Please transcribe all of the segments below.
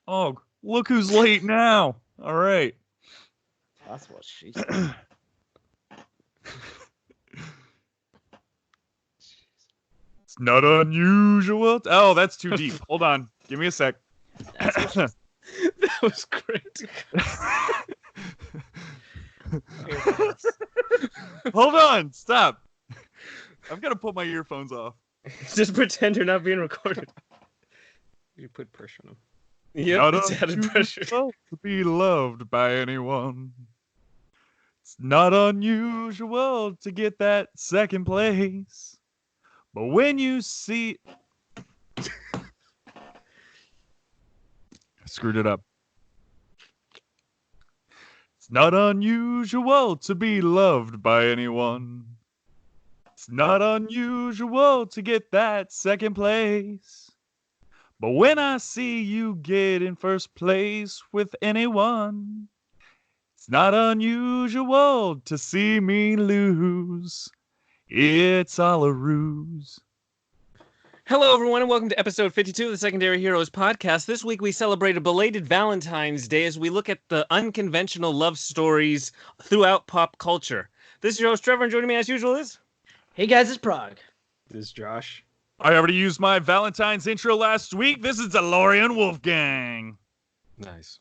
Oh, look who's late now. All right. That's what she said. It's not unusual. Oh, that's too deep. Hold on. Give me a sec. That's what she said. That was great. Hold on. Stop. I'm going to put my earphones off. Just pretend you're not being recorded. You put pressure on him. Yep, Not it's added pressure. unusual to be loved by anyone. It's not unusual to get that second place. But when you see... I screwed it up. It's not unusual to be loved by anyone. It's not unusual to get that second place. But when I see you get in first place with anyone, it's not unusual to see me lose. It's all a ruse. Hello, everyone, and welcome to episode 52 of the Secondary Heroes podcast. This week, we celebrate a belated Valentine's Day as we look at the unconventional love stories throughout pop culture. This is your host, Trevor, and joining me as usual is... Hey guys, it's Prague. This is Josh. I already used my Valentine's intro last week. This is DeLorean Wolfgang. Nice.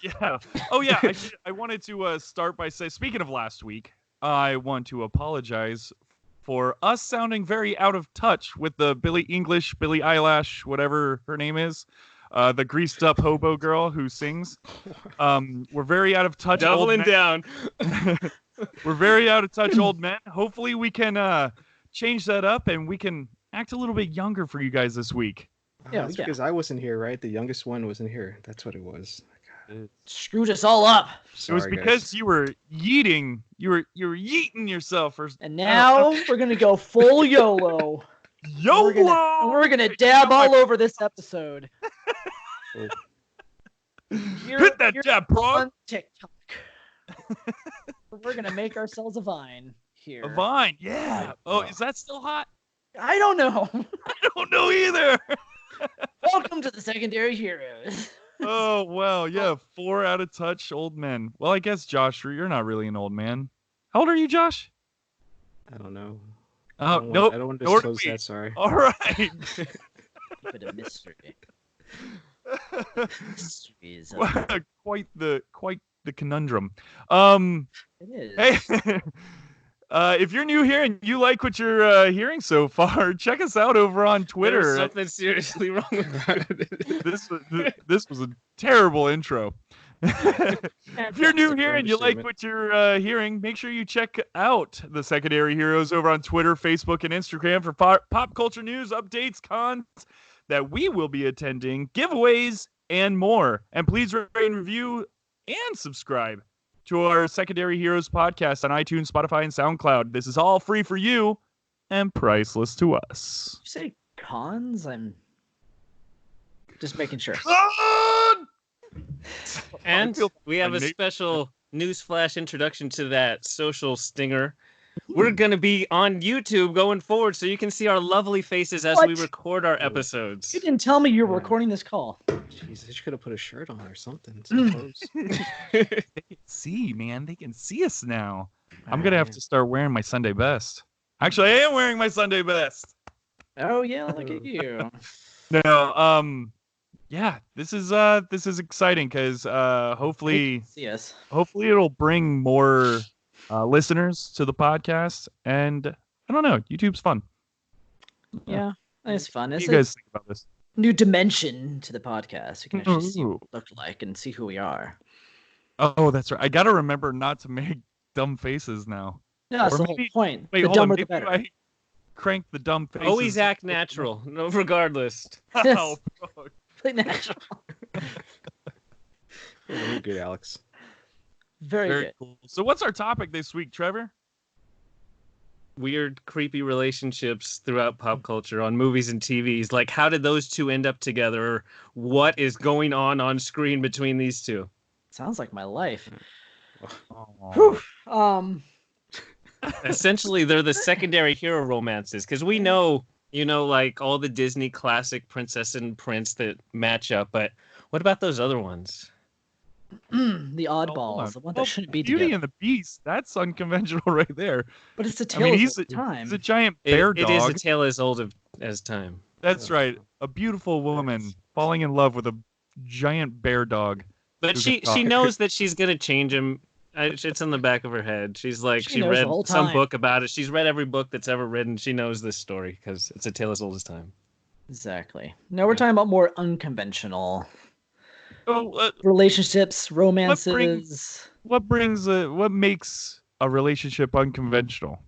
Yeah. Oh, yeah. I wanted to start by saying, speaking of last week, I want to apologize for us sounding very out of touch with the Billie Eilish, whatever her name is, the greased up hobo girl who sings. We're very out of touch. Doubling down. We're very out of touch, old men. Hopefully we can change that up and we can act a little bit younger for you guys this week. Yeah, that's because I wasn't here, right? The youngest one wasn't here. That's what it was. Screwed us all up. It was because you were yeeting. You were yeeting yourself. And now we're gonna go full YOLO. YOLO. We're gonna dab all over this episode. Hit that dab, Prague. On TikTok. We're gonna make ourselves a Vine here. A Vine, yeah. Oh, is that still hot? I don't know. I don't know either. Welcome to the Secondary Heroes. Oh, well, yeah. 4 out of touch old men. Well, I guess, Josh, you're not really an old man. How old are you, Josh? I don't know. Oh, I don't want to disclose that, sorry. All right. Keep it a mystery. Mysteries. Quite the conundrum. It is. Hey, if you're new here and you like what you're hearing so far, check us out over on Twitter. There's something seriously wrong with this was a terrible intro. If you're new here and you like what you're hearing, make sure you check out the Secondary Heroes over on Twitter, Facebook, and Instagram for pop culture news, updates, cons that we will be attending, giveaways, and more. And please rate and review and subscribe to our Secondary Heroes podcast on iTunes, Spotify, and SoundCloud. This is all free for you and priceless to us. You say cons? I'm just making sure. Con! And we have a special newsflash introduction to that social stinger. We're going to be on YouTube going forward, so you can see our lovely faces as we record our episodes. You didn't tell me you were recording this call. Jesus, you could have put a shirt on or something. They can see, man. They can see us now. I'm going to have to start wearing my Sunday best. Actually, I am wearing my Sunday best. Oh, yeah, look at you. No, yeah, this is exciting because hopefully it'll bring more listeners to the podcast, and I don't know, YouTube's fun. Yeah, it's fun. What do you guys think about this? New dimension to the podcast. We can actually see what we look like and see who we are. Oh, that's right. I gotta remember not to make dumb faces now. No, that's the whole point. Wait, the hold on. dumber Maybe the better. I crank the dumb faces. Always act natural, no, regardless. Oh, Play natural. Very good, Alex. Very good. Cool. So what's our topic this week, Trevor? Weird, creepy relationships throughout pop culture on movies and TVs. Like, how did those two end up together? What is going on screen between these two? Sounds like my life. Oh. Essentially, they're the secondary hero romances, because we know You know, like all the Disney classic princess and prince that match up. But what about those other ones? The Oh, hold oddballs, on. the one Well, that shouldn't be Beauty together. and the Beast, that's unconventional right there. But it's a I tale mean, of he's time. a giant bear It is a dog. tale as old as time. That's right. A beautiful woman falling in love with a giant bear dog. But who she can talk. knows that she's gonna change him. It's in the back of her head. She's like, She she knows the read whole some time. book about it. She's read every book that's ever written. She knows this story because it's a tale as old as time. Exactly. No, we're talking about more unconventional Oh, relationships, romances. what makes a relationship unconventional?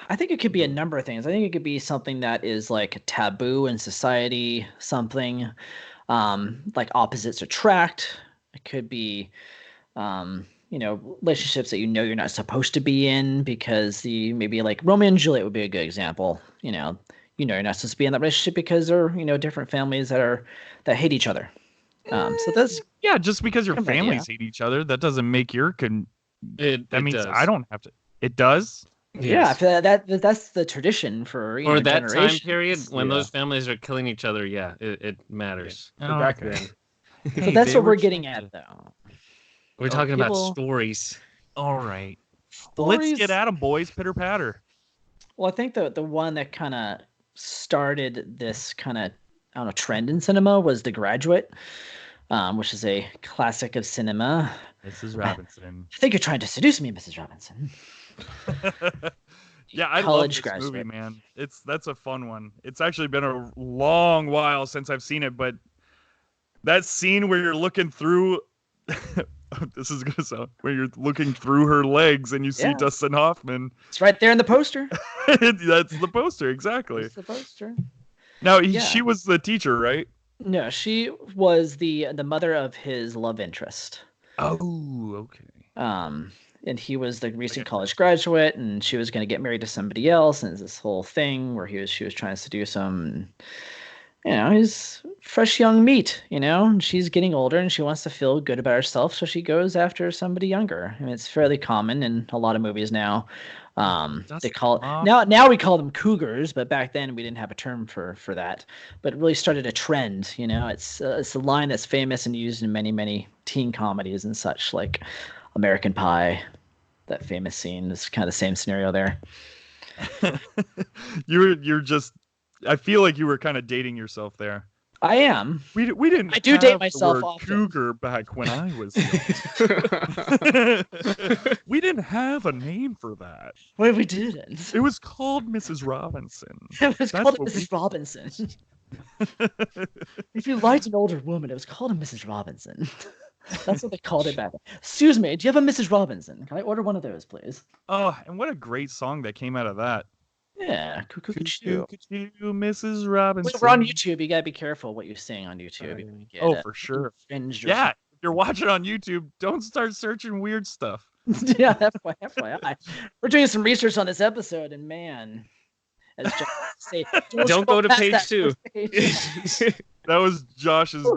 I think it could be a number of things. I think it could be something that is like taboo in society, something like opposites attract. It could be, relationships that you're not supposed to be in because maybe like Romeo and Juliet would be a good example. You're not supposed to be in that relationship because they're different families that hate each other. So that's just because your kind of families idea. hate each other, that doesn't make your It that means does. I don't have to. It does. Yeah, I Yes. feel that's the tradition for For that time generations. period when Yeah. those families are killing each other, it matters. But back okay. then, But Hey, that's they what were we're getting trying at, to- though. We're talking about people- stories. All right. Let's Stories- get at 'em, boys. Pitter patter. Well, I think the one that kind of started this kind of trend in cinema was The Graduate, which is a classic of cinema. Mrs. Robinson. I think you're trying to seduce me, Mrs. Robinson. Yeah, I love College this graduate. movie, man. That's a fun one. It's actually been a long while since I've seen it, but that scene where you're looking through this is gonna sound where you're looking through her legs and you see Yeah. Dustin Hoffman. It's right there in the poster. That's the poster, exactly. It's the poster. Now Yeah. she was the teacher, right? No, she was the mother of his love interest. Oh, okay. And he was the recent college graduate, and she was going to get married to somebody else, and it's this whole thing where she was trying to seduce him. And, he's fresh young meat, and she's getting older, and she wants to feel good about herself, so she goes after somebody younger. I mean, it's fairly common in a lot of movies now. They call now we call them cougars, but back then we didn't have a term for that. But it really started a trend. It's a line that's famous and used in many, many teen comedies and such, like American Pie. That famous scene is kind of the same scenario there. You're just I feel like you were kind of dating yourself there. I am. We didn't. I do date have myself the word often. cougar back when I was young. We didn't have a name for that. Well, we didn't. It was called Mrs. Robinson. It was That's called what Mrs. Robinson. If you liked an older woman, it was called a Mrs. Robinson. That's what they called it back then. Excuse me, do you have a Mrs. Robinson? Can I order one of those, please? Oh, and what a great song that came out of that. Yeah, Could you, Mrs. Robinson? We're on YouTube. You gotta be careful what you sing on YouTube. You can get, Oh, for sure. infringed or Yeah, if you're watching on YouTube, don't start searching weird stuff. something. Yeah, FYI. We're doing some research on this episode, and man, as Josh would say, Don't go to past page that 2. first page. That was Josh's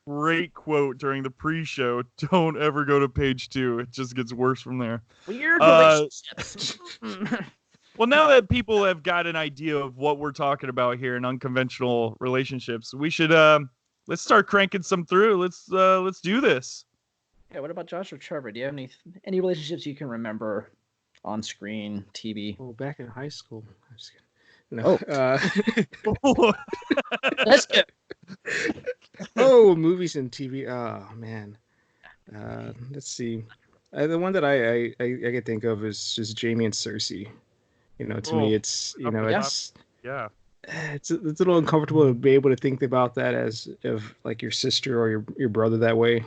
great quote during the pre-show. Don't ever go to page 2. It just gets worse from there. Weird relationships. Well, now that people have got an idea of what we're talking about here in unconventional relationships, we should let's start cranking some through. Let's do this. Yeah, what about Josh or Trevor? Do you have any relationships you can remember on screen, TV? oh, back in high school. I'm just kidding. No. Let's go. Movies and TV. Oh man. Let's see. The one that I can think of is just Jamie and Cersei. To me, it's Yeah. it's a little uncomfortable to be able to think about that as of like your sister or your brother that way.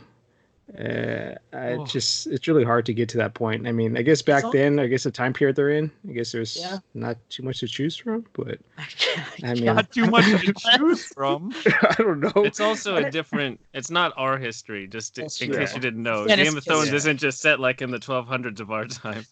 It's really hard to get to that point. I mean, I guess back then, I guess the time period they're in, I guess there's not too much to choose from, but I mean, Not too much to choose from. I don't know. It's also a different. It's not our history. Just in That's case true. you didn't know, Yeah, Game of Thrones yeah. isn't just set like in the 1200s of our time.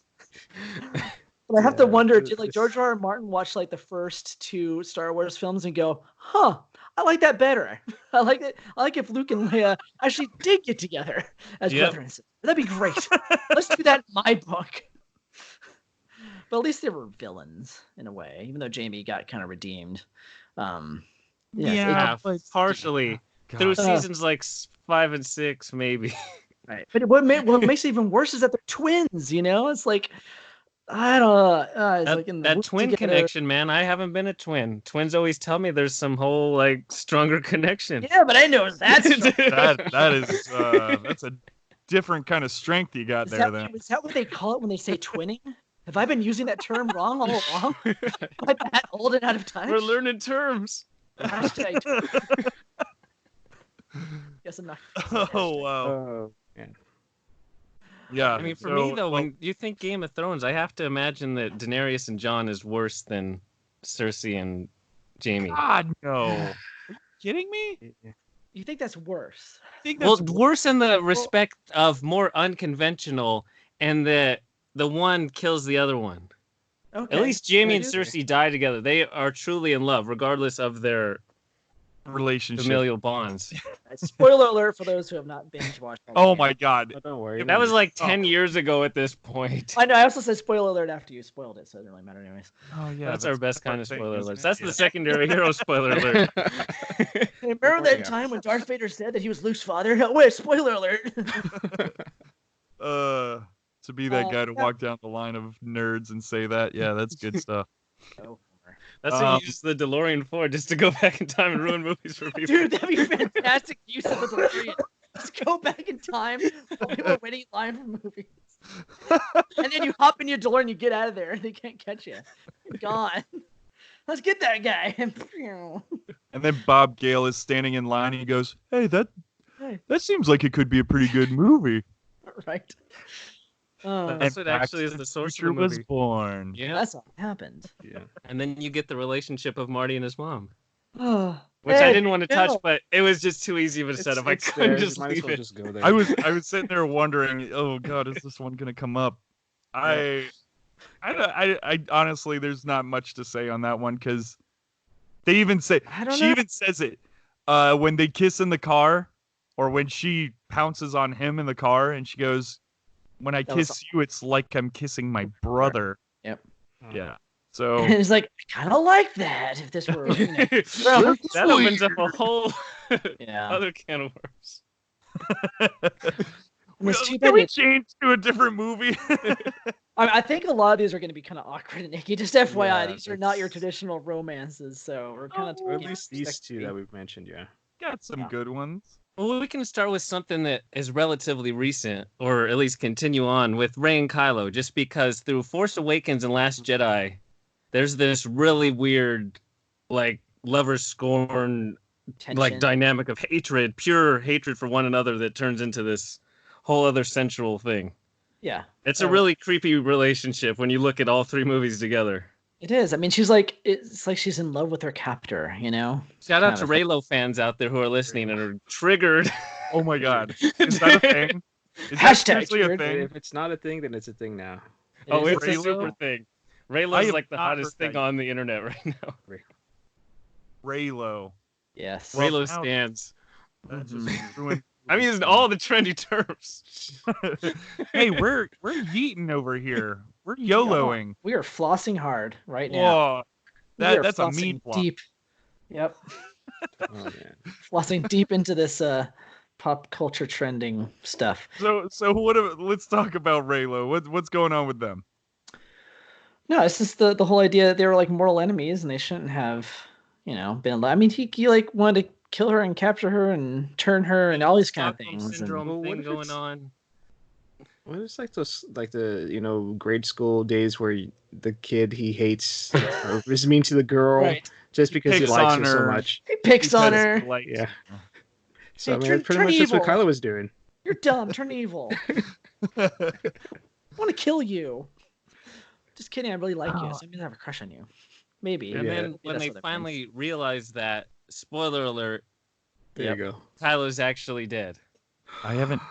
But I have to wonder, it's- did like George R. R. Martin watch like the first 2 Star Wars films and go, "Huh, I like that better. I like it. I like if Luke and Leia actually did get together as Yep. brother and sister. That'd be great. Let's do that in my book." But at least they were villains in a way, even though Jamie got kind of redeemed. Yes, but partially through seasons like 5 and 6, maybe. Right. But what makes it even worse is that they're twins. It's like I don't know. It's like in that twin connection, man. I haven't been a twin. Twins always tell me there's some whole like stronger connection. Yeah, but I know that's that's a different kind of strength you got there. Then is that what they call it when they say twinning? Have I been using that term wrong all along? Am I that old and out of touch? We're learning terms. Hashtag. Guess I'm not. Oh wow. Yeah. I mean, for me though, when you think Game of Thrones, I have to imagine that Daenerys and Jon is worse than Cersei and Jaime. God no. Are you kidding me? You think that's worse? Worse in the respect of more unconventional, and the one kills the other one. Okay. At least Jaime and Cersei die together. They are truly in love, regardless of their relationship, familial bonds. Spoiler alert for those who have not binge watched. Oh my god! Oh, don't worry. That was like 10 years ago at this point. I know. I also said spoiler alert after you spoiled it, so it doesn't really matter anyways. Oh yeah, that's our best kind of spoiler alerts. That's the secondary hero spoiler alert. Hey, remember that time when Darth Vader said that he was Luke's father? Oh, wait, spoiler alert. To be that guy to walk down the line of nerds and say that, yeah, that's good stuff. That's what you use the DeLorean for, just to go back in time and ruin movies for people. Dude, that'd be fantastic use of the DeLorean. Just go back in time while people are waiting in line for movies. And then you hop in your DeLorean and you get out of there and they can't catch you. God. Let's get that guy. And then Bob Gale is standing in line and he goes, hey, that seems like it could be a pretty good movie. Right. That's what actually is the source of the movie. Was born. Yeah, that's what happened. Yeah, and then you get the relationship of Marty and his mom, which I didn't want to touch, but it was just too easy of a setup. I couldn't just leave it. Just go there. I was sitting there wondering, oh god, is this one gonna come up? I honestly, there's not much to say on that one because they even say even says it when they kiss in the car, or when she pounces on him in the car, and she goes, when I kiss you, it's like I'm kissing my brother. Yep. Yeah. So it's like, I kind of like that. If this were, that opens up a whole other can of worms. Can we change to a different movie? I think a lot of these are going to be kind of awkward, Nikki. Just FYI, these are not your traditional romances, so we're kind of at least these two that we've mentioned. Yeah, got some good ones. Well, we can start with something that is relatively recent, or at least continue on with Rey and Kylo, just because through Force Awakens and Last Jedi, there's this really weird, like, lovers scorn, tension, like, dynamic of hatred, pure hatred for one another that turns into this whole other sensual thing. Yeah. It's a really creepy relationship when you look at all three movies together. It is. I mean, it's like she's in love with her captor, Shout out to Reylo fans out there who are listening and are triggered. Oh my god. Is that a thing? Is that seriously a thing? If it's not a thing, then it's a thing now. It's a super thing. Reylo's like the hottest thing on the internet right now. Reylo. Yes. Reylo stands. That just ruined. I'm using all the trendy terms. Hey, we're yeeting over here. We're YOLOing. We are flossing hard right now. Whoa, that's a mean flop. Deep. Yep. Flossing deep into this pop culture trending stuff. So let's talk about Reylo. What's going on with them? No, it's just the whole idea that they were like mortal enemies and they shouldn't have, been. I mean, he like wanted to kill her and capture her and turn her and all these kind of things. Syndrome thing going on. What is like those, like the grade school days where the kid he hates or is mean to the girl just because he likes her so much. He picks on her. Yeah. So I mean, that's pretty much just what Kylo was doing. You're dumb. Turn evil. I want to kill you. Just kidding. I really like you. So I'm gonna have a crush on you. Maybe. And then when they finally realized that, spoiler alert. There you go. Kylo's actually dead. I haven't.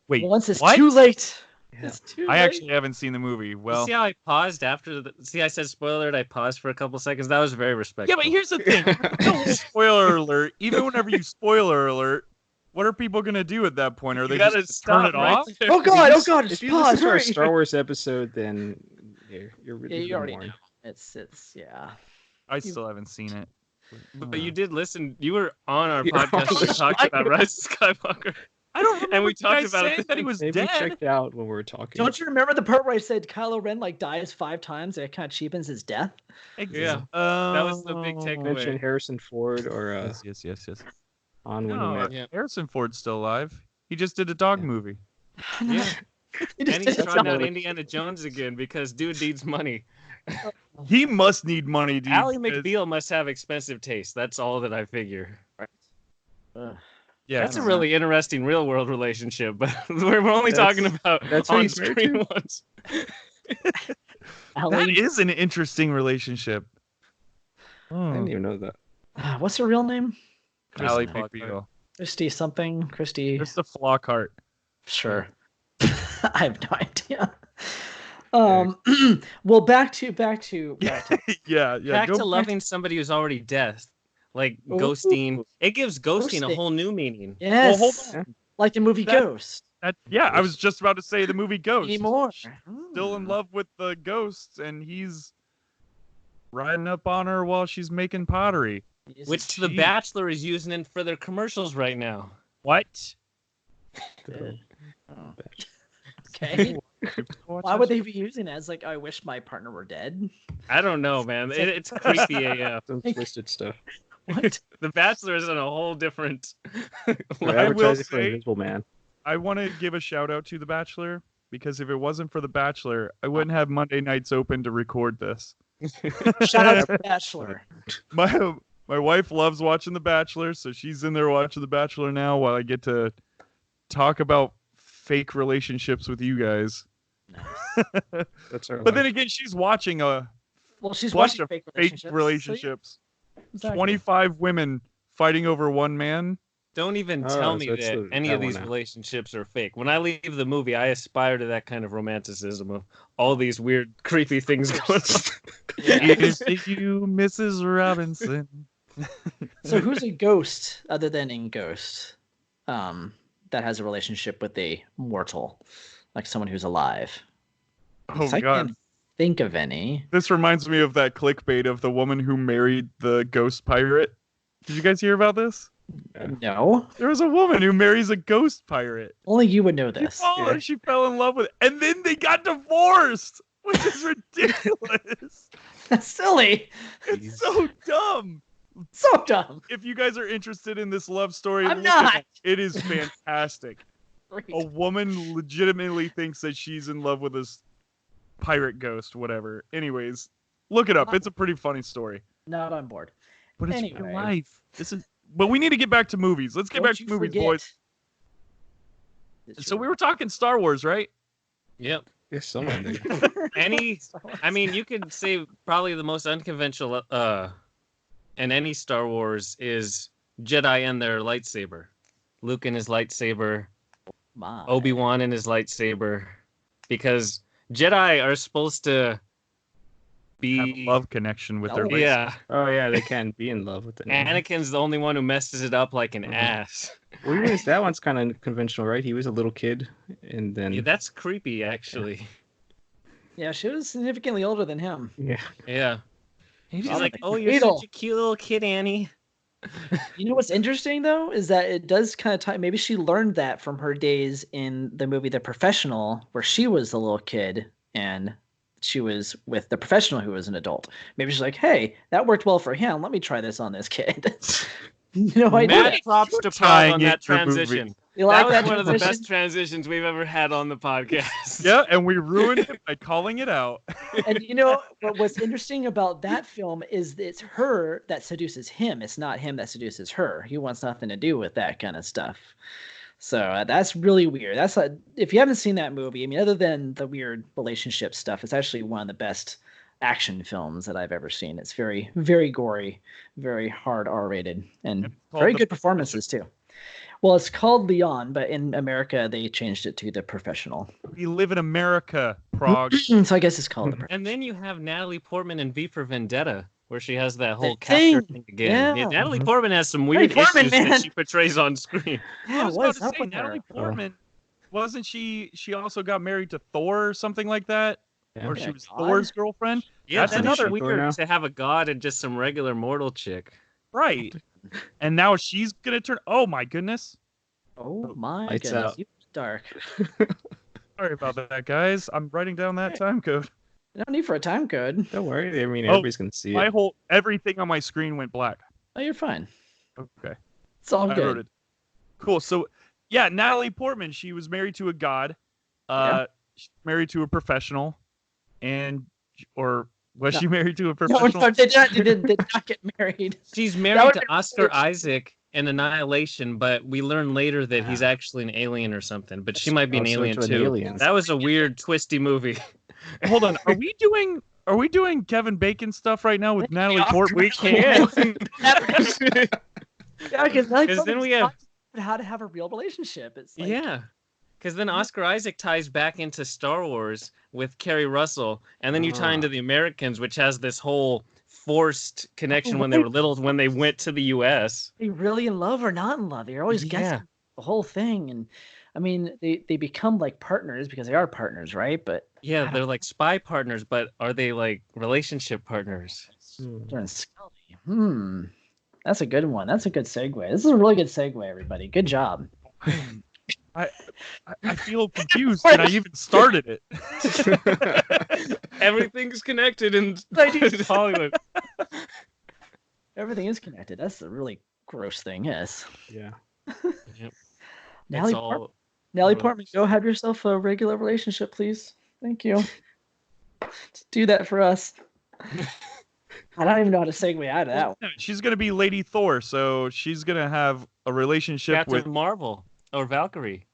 Wait. Once it's too late. Yeah. It's too late. I actually haven't seen the movie. Well, you see how I paused after see, I said spoiler alert. I paused for a couple seconds. That was very respectful. Yeah, but here's the thing. Spoiler alert. Even whenever you spoiler alert, what are people gonna do at that point? Are they just turn it off? Oh god! If you listen to our Star Wars episode, then You're really you already warned. know. It's yeah. I still haven't seen it. But you did listen. You were on our You're podcast when we talked about Rise of Skywalker. I don't remember And we you talked guys about it saying that he was Maybe you dead. checked out when we were talking. Don't you remember the part where I said Kylo Ren like dies 5 times and it kind of cheapens his death? Yeah, that was the big takeaway. mention Harrison Ford or Yes. on when No, he met? Yeah. Harrison Ford's still alive. He just did a dog movie. Yeah. He just And he's did trying out something. Indiana Jones again because dude needs money. He must need money, dude. Ally because- McBeal must have expensive taste. That's all that I figure. Ugh. Yeah, That's a really interesting real world relationship, but we're only talking about that's who on he's married screen to? ones. that Ally, is an interesting relationship. I didn't even know that. what's her real name? Ally Christy McBeal. Christy something. Christy. Just a Flockhart. Sure. I have no idea. Well, back to Yeah. Back go to loving somebody who's already dead. Like ghosting. It gives ghosting a Ghosting. whole new meaning. yes. Well, hold Like the movie That- Ghost. I was just about to say the movie Ghost. Anymore. Still in love with the ghosts, and he's riding up on her while she's making pottery. Which The Jeez. Bachelor is using in for their commercials right now. What? Okay. Watch Why that would shit? they be using it as like, I wish my partner were dead? I don't know, man. It's creepy AF. Some twisted stuff. What? The Bachelor is in a whole different. They're will advertising for say- Invisible Man. I want to give a shout out to The Bachelor because if it wasn't for The Bachelor, I wouldn't have Monday nights open to record this. Shout out to The Bachelor. My wife loves watching The Bachelor, so she's in there watching The Bachelor now while I get to talk about fake relationships with you guys. That's our But then life. again, she's watching a Well, she's bunch watching of fake fake relationships. relationships. So, yeah, exactly. 25 women fighting over one man. Don't even Oh, tell so me it's that any that of one these now. relationships are fake. When I leave the movie, I aspire to that kind of romanticism of all these weird, creepy things going on. Here's to you, Mrs. Robinson. So who's a ghost other than in Ghost? That has a relationship with a mortal, like someone who's alive. Oh, I God. can't think of any. This reminds me of that clickbait of the woman who married the ghost pirate. Did you guys hear about this? No, There was a woman who marries a ghost pirate. only you would know this. She fell in love with it. And then they got divorced, which is ridiculous. That's silly. It's so dumb. So dumb. If you guys are interested in this love story, I'm look at not. it. It is fantastic. Great. A woman legitimately thinks that she's in love with this pirate ghost, whatever. Anyways, look it up. It's a pretty funny story. Not on board. But it's Anyway. real life. But we need to get back to movies. Let's get Don't back to you movies, forget. boys. It's So your- we were talking Star Wars, right? Yep. Yes, someone did. I mean, you could say probably the most unconventional in any Star Wars is Jedi and their lightsaber. Luke and his lightsaber, My. Obi-Wan and his lightsaber. Because Jedi are supposed to Have a be... love connection with their Oh, lightsaber. Yeah. Oh yeah, they can be in love with it. Anakin's the only one who messes it up like an ass. Well, even that one's kind of conventional, right? He was a little kid, and then Yeah, that's creepy, actually. Yeah, she was significantly older than him. yeah. Yeah. He's Probably like, oh, you're fatal. such a cute little kid, Annie. You know what's interesting though is that it does kind of tie. Maybe she learned that from her days in the movie The Professional, where she was the little kid and she was with the professional who was an adult. Maybe she's like, "Hey, that worked well for him. Let me try this on this kid." No idea. Mad props to tying Prague on in that your movie. transition. You That like was that one of the transition? best transitions we've ever had on the podcast. Yeah, and we ruined it by calling it out. And you know what's interesting about that film is that it's her that seduces him. It's not him that seduces her. He wants nothing to do with that kind of stuff. So that's really weird. That's like, if you haven't seen that movie, I mean, other than the weird relationship stuff, it's actually one of the best action films that I've ever seen. It's very, very gory, very hard R-rated, and called very The good performances too. Well, it's called Leon, but in America they changed it to The Professional. We live in America, Prague. So I guess it's called The Professional. And then you have Natalie Portman in V for Vendetta, where she has that whole That capture thing, thing again. yeah. Natalie Portman has some weird Natalie Portman, issues that man. she portrays on screen. Yeah, I was what's about up to say, with Natalie her? Portman, wasn't she also got married to Thor or something like that? Yeah. or she was God? Thor's girlfriend. Yeah, That's that's another weird now. to have a god and just some regular mortal chick. Right. And now she's gonna turn. Oh my goodness. Oh my Lights goodness, out. you dark. Sorry about that, guys. I'm writing down that time code. No need for a time code. Don't worry. I mean, Oh, everybody's gonna see My it. whole everything on my screen went black. Oh, you're fine. Okay. It's all I wrote good. it. Cool. So yeah, Natalie Portman, she was married to a god. She's married to a professional, or was No. she married to a No, professional? no, did not get married. She's That married would to be Oscar weird. Isaac in Annihilation, but we learn later that he's actually an alien or something. But she might be an Also alien to an too. alien. That was a weird, twisty movie. Hold on. Are we doing Kevin Bacon stuff right now with Natalie Portman? We can. Yeah, because then we have how to have a real relationship. It's like, Yeah. Because then Oscar Isaac ties back into Star Wars with Kerry Russell, and then you tie into The Americans, which has this whole forced connection when they were little, when they went to the U.S. Are they really in love or not in love? You're always guessing the whole thing, and I mean, they become like partners because they are partners, right? But Yeah, they're like spy partners, but are they like relationship partners? they're in Scully. That's a good one. That's a good segue. This is a really good segue, everybody. Good job. I feel confused, and I even started it. Everything's connected in Hollywood. Everything is connected. That's the really gross thing. Yes. Yeah. Yep. Natalie It's all Portman, go have yourself a regular relationship, please. Thank you. Just do that for us. I don't even know how to segue out of that one. She's gonna be Lady Thor, so she's gonna have a relationship Captain with Marvel or Valkyrie.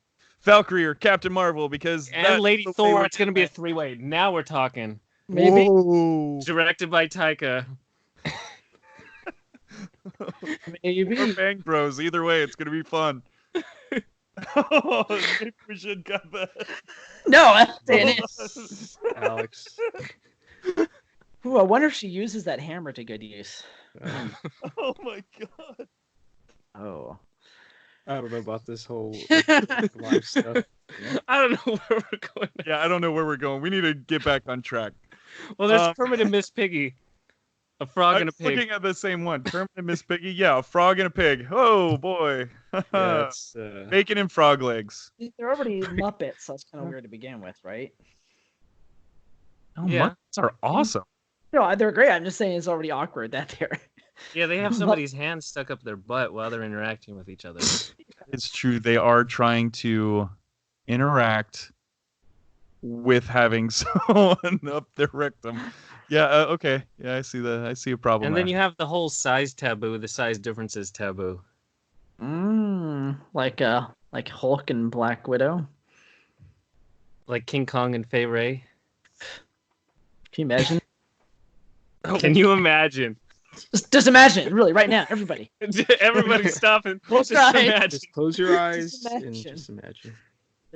Valkyrie or Captain Marvel, because And Lady Thor, it's going to be a three-way. Now we're talking. Maybe. Whoa. Directed by Taika. Maybe. Or Bang Bros. Either way, it's gonna be fun. Oh, maybe we should cut that. No, that's it. Alex. Ooh, I wonder if she uses that hammer to good use. Oh my god. Oh. I don't know about this whole live stuff. I don't know where we're going. Yeah, I don't know where we're going. We need to get back on track. Well, there's Kermit and Miss Piggy. A frog and a pig. Looking at the same one. Kermit and Miss Piggy. Yeah, a frog and a pig. Oh boy. Yeah, it's, Bacon and frog legs. They're already Muppets, so it's kind of weird to begin with, right? Oh, Yeah. Muppets are awesome. No, they're great. I'm just saying it's already awkward that they're. Yeah, they have somebody's hand stuck up their butt while they're interacting with each other. It's true. They are trying to interact with having someone up their rectum. Yeah. Okay. Yeah, I see that. I see a problem. And then there. you have the whole size taboo, the size differences taboo. Like Hulk and Black Widow. Like King Kong and Fay Ray. Can you imagine? Can you imagine? Just imagine it, really, right now, everybody. Everybody stop and Close just your eyes. imagine. just close your eyes Just and imagine. just imagine.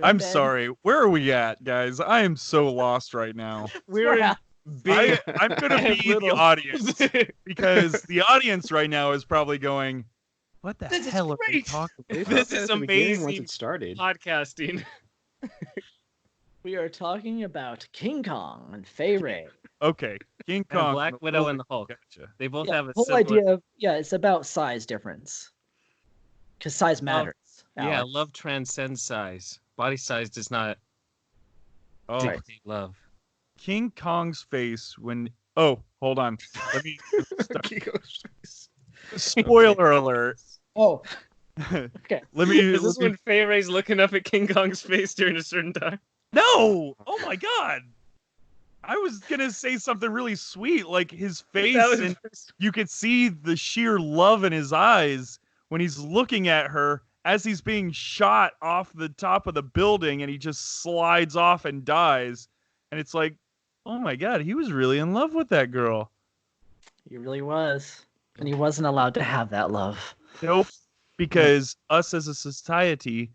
I'm sorry. Where are we at, guys? I am so lost right now. We're in big I'm gonna and be the little. audience because the audience right now is probably going, "What the This is hell are they great. talking They about?" This thought that is at the beginning Once amazing. it started. Podcasting. We are talking about King Kong and Fay Ray. Okay, King And Kong, Black Widow and the Hulk. Gotcha. They both Yeah, have the a whole similar... idea of it's about size difference. Because size matters. Yeah, Alex. love transcends size. Body size does not Oh, dictate love. King Kong's face when. Oh, hold on. Let me. Spoiler alert. Oh, okay. Let me. Is this when Fay Ray's looking up at King Kong's face during a certain time? No! Oh my god! I was gonna say something really sweet, like his face, That was- and you could see the sheer love in his eyes when he's looking at her as he's being shot off the top of the building, and he just slides off and dies. And it's like, oh my god, he was really in love with that girl. He really was. And he wasn't allowed to have that love. Nope. Because us as a society,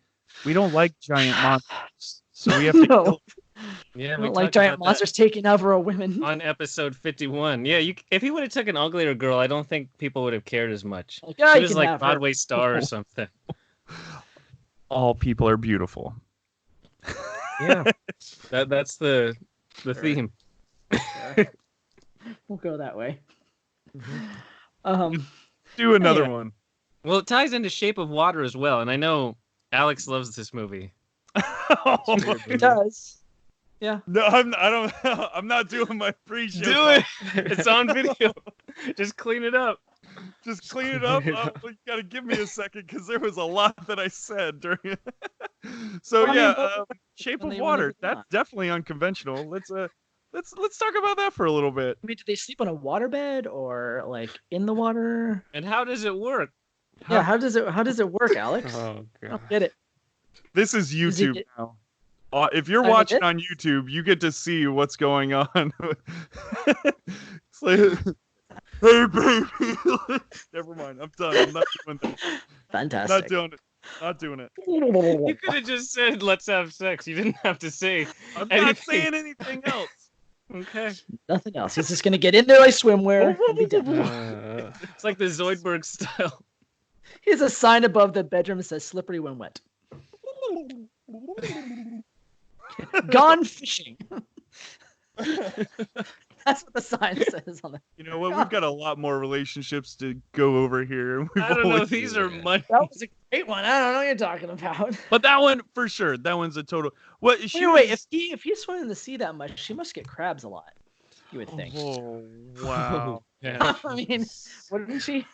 we don't like giant monsters. So we have to No. kill. Yeah, I we don't like talked giant about monsters taking over a woman. that on episode 51. Yeah, if he would have took an uglier girl, I don't think people would have cared as much. Like, yeah, She you was can like have her. Broadway star or something. All people are beautiful. Yeah, that's the theme. We'll go that way. Do another anyway. one. Well, it ties into Shape of Water as well, and I know Alex loves this movie. It does. Yeah. No, I'm not doing my pre-show. Do it. It's on video. Just clean it up. Just clean it up. You gotta give me a second because there was a lot that I said during it. So Shape of Water. That's definitely unconventional. Let's talk about that for a little bit. I mean, do they sleep on a waterbed or like in the water? And how does it work? Yeah, how does it work, Alex? Oh god. I don't get it. This is YouTube now. If you're watching on YouTube, you get to see what's going on. It's like, hey baby. Never mind. I'm done. I'm not doing that. Fantastic. Not doing it. Not doing it. You could have just said, "Let's have sex." You didn't have to say. I'm not saying anything else. Okay. Nothing else. He's just gonna get into a swimwear. And be done. It's like the Zoidberg style. He has a sign above the bedroom that says "slippery when wet." Gone fishing. That's what the sign says on it. You know what? We've got a lot more relationships to go over here. I don't know. These are money. That was a great one. I don't know what you're talking about. But that one for sure. That one's a total. What? Wait. If he's swimming in the sea that much, she must get crabs a lot. You would think. Oh wow. Yeah. I mean, wouldn't she?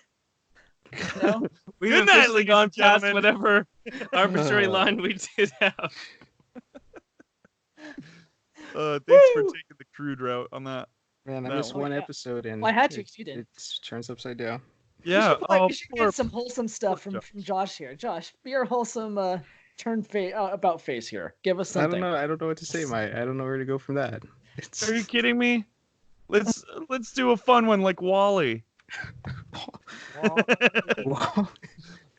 No. We've officially gone past whatever arbitrary line we did have. Thanks for taking the crude route on that. Man, I missed one episode and I had to. You did. It turns upside down. Yeah. We should get some wholesome stuff from Josh here. Josh, be your wholesome about face here. Give us something. I don't know what to say, Mike. I don't know where to go from that. Are you kidding me? Let's do a fun one like Wally.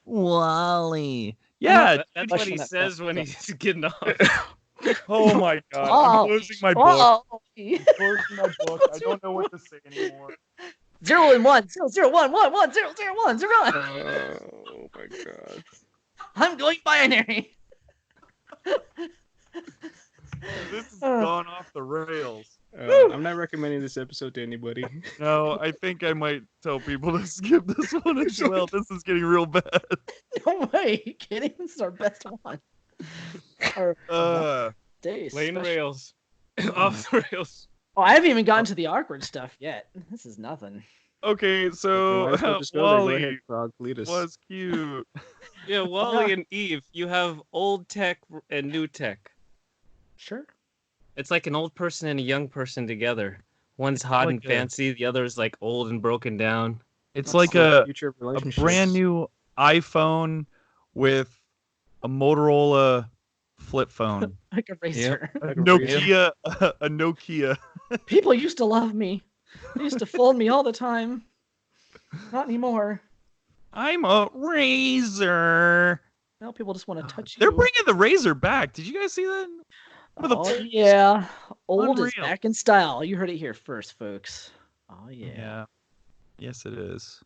Wally. Yeah, that's what he says when he's getting off. Oh my god! I'm closing my book. I'm closing my book. I don't know what to say anymore. 0 and 1, 0 0 1 1 1 0 0 1 0 1. Oh my god! I'm going binary. This has gone off the rails. I'm not recommending this episode to anybody. No, I think I might tell people to skip this one as well. This is getting real bad. No way! Are you kidding? This is our best one. Days. Lane rails. Off the rails. Oh, I haven't even gotten to the awkward stuff yet. This is nothing. Okay, so Wally was cute. Yeah, Wally and Eve, you have old tech and new tech. Sure. It's like an old person and a young person together. One's hot and fancy, the other's like old and broken down. It's like a brand new iPhone with a Motorola flip phone. Like a razor. Yep. A Nokia. People used to love me. They used to fold me all the time. Not anymore. I'm a razor. Now people just want to touch you. They're bringing the razor back. Did you guys see that? Yeah. Old is back in style. You heard it here first, folks. Oh, yeah. Yes, it is.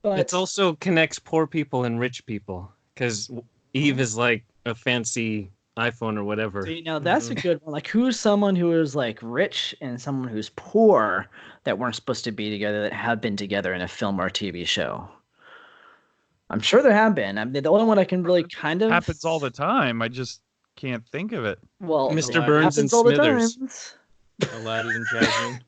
But it also connects poor people and rich people because Eve is like a fancy iPhone or whatever. See, now that's a good one. Like, who's someone who is like rich and someone who's poor that weren't supposed to be together that have been together in a film or TV show? I'm sure there have been. I mean, the only one I can really kind of happens all the time. I just can't think of it. Well, Mr. Burns and Smithers. Aladdin and Jasmine.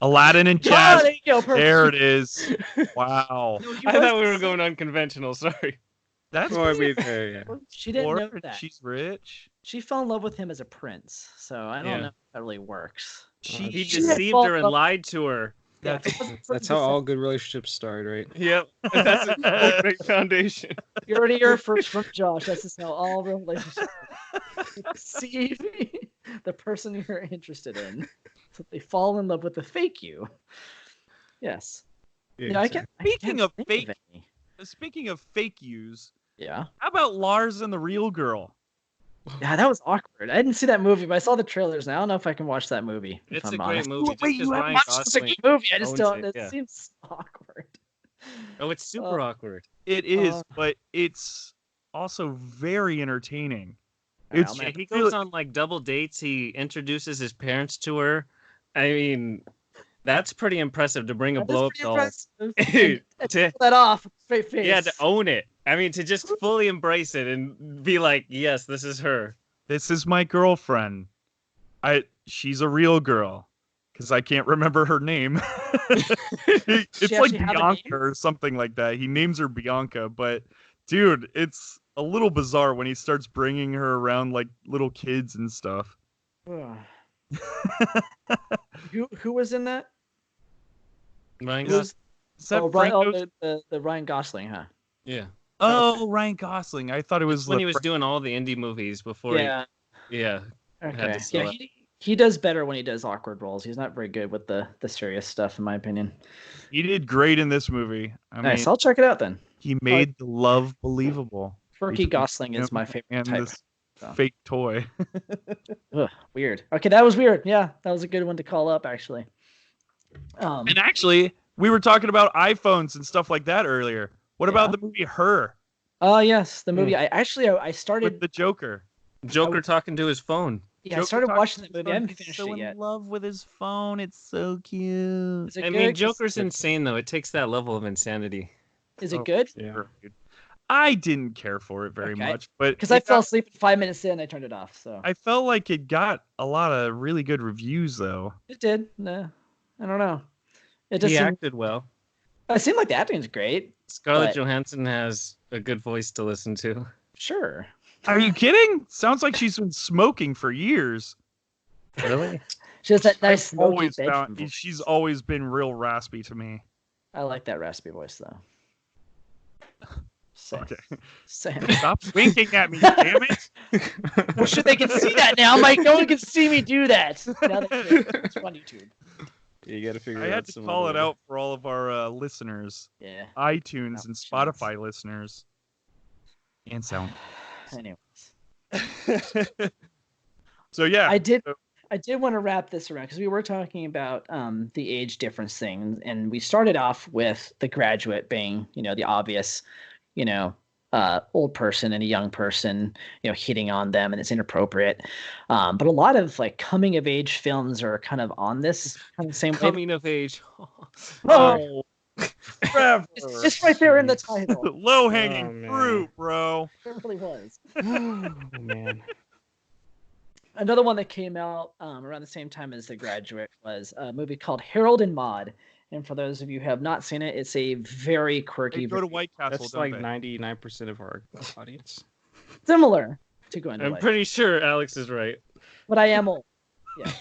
Aladdin and Jasmine. There it is. Wow. I thought we were going unconventional. Sorry. That's She didn't know that. She's rich. She fell in love with him as a prince, so I don't know if that really works. He deceived her and lied to her. That's how all good relationships start, right? Yep. That's a great foundation. You already heard first from Josh. That's just how all relationships deceive the person you're interested in. So they fall in love with the fake you. Yes. Yeah, Speaking of fake yous. Yeah. How about Lars and the Real Girl? Yeah, that was awkward. I didn't see that movie, but I saw the trailers. Now I don't know if I can watch that movie. It's a great movie. Wait, you haven't watched the movie? I just don't. It seems awkward. Oh, it's super awkward. It is, but it's also very entertaining. He goes on like double dates. He introduces his parents to her. I mean, That's pretty impressive to bring a blow up doll. To pull that off, straight face. Yeah, to own it. I mean, to just fully embrace it and be like, yes, this is her. This is my girlfriend. She's a real girl. Because I can't remember her name. It's like Bianca or something like that. He names her Bianca, but dude, it's a little bizarre when he starts bringing her around like little kids and stuff. Who was in that? Ryan Gosling. The Ryan Gosling, huh? Yeah. Oh, Ryan Gosling. I thought it was when he was doing all the indie movies before. Yeah. Okay. Yeah, he does better when he does awkward roles. He's not very good with the serious stuff, in my opinion. He did great in this movie. Nice. I'll check it out then. He made the love believable. Quirky Gosling is my favorite type. This fake toy. Ugh, weird. Okay, that was weird. Yeah, that was a good one to call up, actually. And actually, we were talking about iPhones and stuff like that earlier. What about the movie Her? Oh, yes, the movie. I started with the Joker. Joker talking to his phone. Yeah, I started watching that movie. I haven't finished it yet. In love with his phone. It's so cute. I mean, Joker's insane, though. It takes that level of insanity. Is it good? Yeah. I didn't care for it very much, but because I fell asleep 5 minutes in, I turned it off. So I felt like it got a lot of really good reviews, though. It did. No, I don't know. He acted well. It seemed like the acting's great. Scarlett Johansson has a good voice to listen to. Sure. Are you kidding? Sounds like she's been smoking for years. Really? She has that nice smoky voice. She's always been real raspy to me. I like that raspy voice, though. Okay. Same. Stop winking at me, damn it! Well, sure, they can see that now, Mike. No one can see me do that. Now it's on YouTube. You got to figure it out. I had to call it out for all of our listeners. Yeah. iTunes and Spotify listeners. And sound. Anyways. So yeah. I did want to wrap this around because we were talking about the age difference thing, and we started off with The Graduate being, the obvious, old person and a young person, hitting on them, and it's inappropriate. But a lot of like coming of age films are kind of on this kind of same coming of age. Oh. It's right there in the title. Low hanging fruit, bro. It really was. Oh man. Another one that came out around the same time as The Graduate was a movie called Harold and Maude. And for those of you who have not seen it, it's a very quirky. They go to White Castle. That's like 99% of our audience. Similar to going to I'm pretty sure Alex is right. But I am old. Yeah.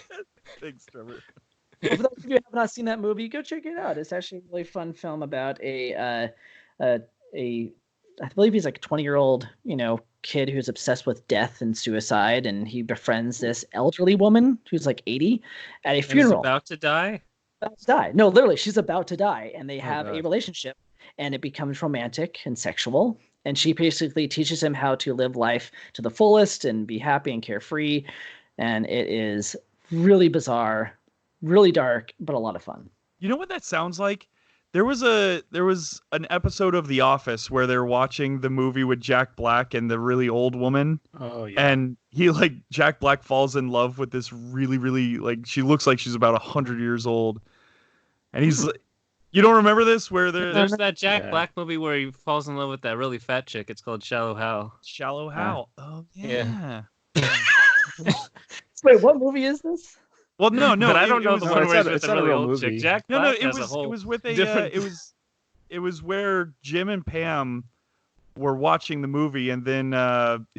Thanks, Trevor. Well, for those of you who have not seen that movie, go check it out. It's actually a really fun film about I believe he's like a 20-year-old, kid who's obsessed with death and suicide, and he befriends this elderly woman who's like 80 at a funeral. About to die? About to die. No, literally, she's about to die, and they have a relationship, and it becomes romantic and sexual. And she basically teaches him how to live life to the fullest and be happy and carefree. And it is really bizarre, really dark, but a lot of fun. You know what that sounds like? There was an episode of The Office where they're watching the movie with Jack Black and the really old woman. Oh yeah. And Jack Black falls in love with this really, really she looks like she's about 100 years old. And he's you don't remember this? Where there's that Jack Black movie where he falls in love with that really fat chick. It's called Shallow Hal. Shallow Hal. Oh yeah. Wait, what movie is this? Well, no, but I don't know the one where he's with a really old movie. chick. Jack Black it was with a it was where Jim and Pam were watching the movie, and then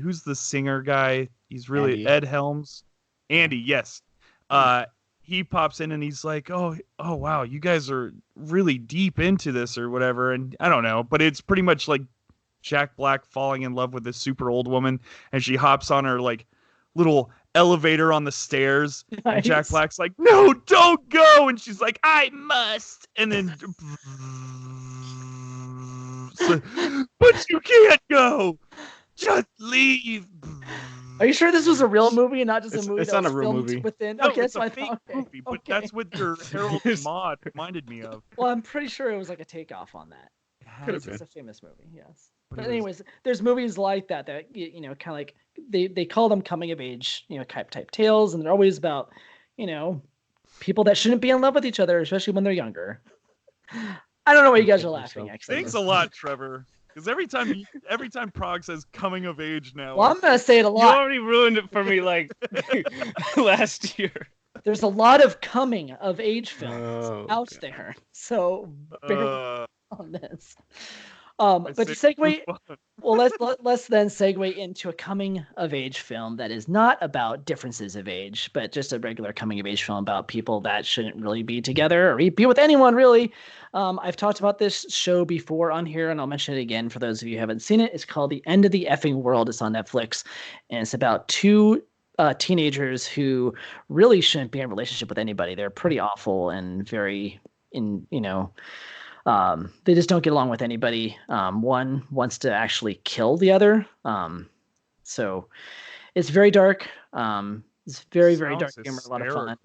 who's the singer guy? He's really Andy. Ed Helms. Andy, yes. He pops in and he's like, oh wow, you guys are really deep into this or whatever, and I don't know, but it's pretty much like Jack Black falling in love with this super old woman, and she hops on her little elevator on the stairs. Nice. And Jack Black's like, no, don't go, and she's like, I must, and then but you can't go, just leave. Are you sure this was a real movie and not just a movie? It's that not was a real filmed movie. Within? No, Okay, it's that's a fake fine. movie, but that's what your Harold and Maude reminded me of. Well, I'm pretty sure it was like a takeoff on that. Could It's a famous movie, yes. But anyways, there's movies like that kind of like they call them coming of age, type tales, and they're always about, people that shouldn't be in love with each other, especially when they're younger. I don't know why you guys are laughing. Actually, thanks a lot, Trevor. Because every time Prague says coming of age now. Well, I'm gonna say it a You lot. already ruined it for me like last year. There's a lot of coming of age films out there, so bear on this. But to segue, well, let's then segue into a coming of age film that is not about differences of age, but just a regular coming of age film about people that shouldn't really be together or be with anyone really. I've talked about this show before on here, and I'll mention it again for those of you who haven't seen it. It's called The End of the Effing World. It's on Netflix, and it's about two teenagers who really shouldn't be in a relationship with anybody. They're pretty awful and very they just don't get along with anybody. One wants to actually kill the other. So it's very dark. It's very, very dark humor. A lot of fun.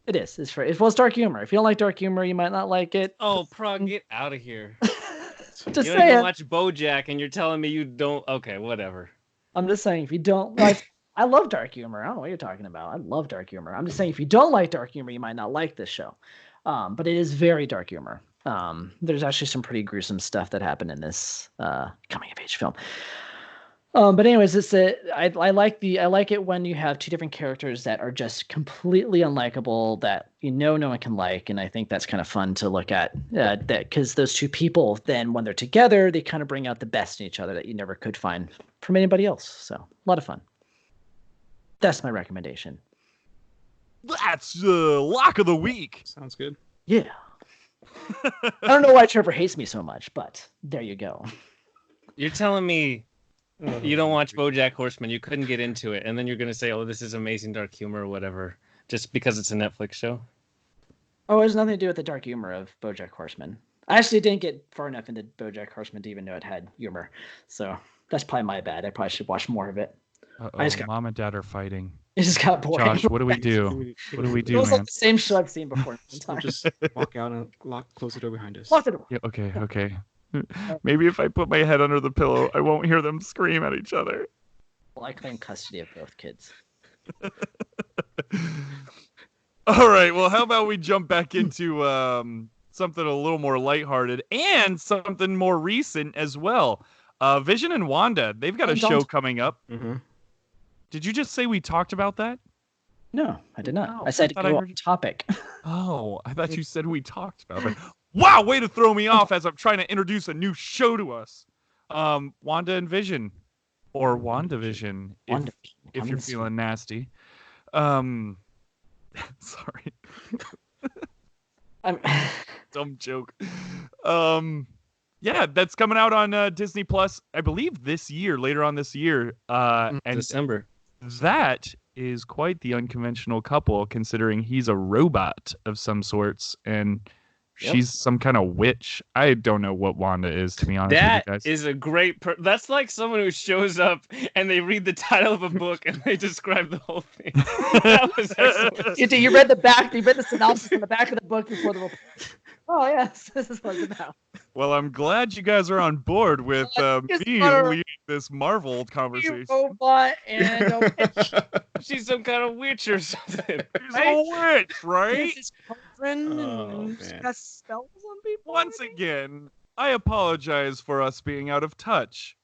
It is. It's dark humor. If you don't like dark humor, you might not like it. Oh, Prague, get out of here. Just you saying. You watch BoJack and you're telling me you don't. Okay, whatever. I'm just saying, if you don't like, I love dark humor. I don't know what you're talking about. I love dark humor. I'm just saying, if you don't like dark humor, you might not like this show. But it is very dark humor. There's actually some pretty gruesome stuff that happened in this coming of age film. But anyways, I like it when you have two different characters that are just completely unlikable that no one can like, and I think that's kind of fun to look at. That because those two people then when they're together, they kind of bring out the best in each other that you never could find from anybody else. So a lot of fun. That's my recommendation. That's the lock of the week. Sounds good. Yeah. I don't know why Trevor hates me so much, but there you go. You're telling me you don't watch BoJack Horseman, you couldn't get into it, and then you're going to say, oh, this is amazing dark humor or whatever, just because it's a Netflix show? Oh, it has nothing to do with the dark humor of BoJack Horseman. I actually didn't get far enough into BoJack Horseman to even know it had humor, so that's probably my bad. I probably should watch more of it. Mom and Dad are fighting. It just got boring. Josh, what do we do? What do we do, it was man? like the same show I've seen before. We'll just walk out and close the door behind us. Lock the door. Yeah, okay. Maybe if I put my head under the pillow, I won't hear them scream at each other. Well, I claim custody of both kids. All right. Well, how about we jump back into something a little more lighthearted and something more recent as well. Vision and Wanda, they've got a show coming up. Mm-hmm. Did you just say we talked about that? No, I did not. No, I said I go heard on topic. Oh, I thought you said we talked about it. Wow, way to throw me off as I'm trying to introduce a new show to us. Wanda and Vision, or WandaVision, if you're feeling nasty. Sorry. Dumb joke. Yeah, that's coming out on Disney Plus, I believe later on this year. And December. That is quite the unconventional couple, considering he's a robot of some sorts, and she's some kind of witch. I don't know what Wanda is, to be honest with you guys. That is a great... That's like someone who shows up and they read the title of a book and they describe the whole thing. That was excellent. You read the back. You read the synopsis in the back of the book before the report. Oh, yes. This is what it's about. Well, I'm glad you guys are on board with me leading this Marvel conversation. Robot and a witch. She's some kind of witch or something. She's a witch, right? Cast spells on people. Once again, I apologize for us being out of touch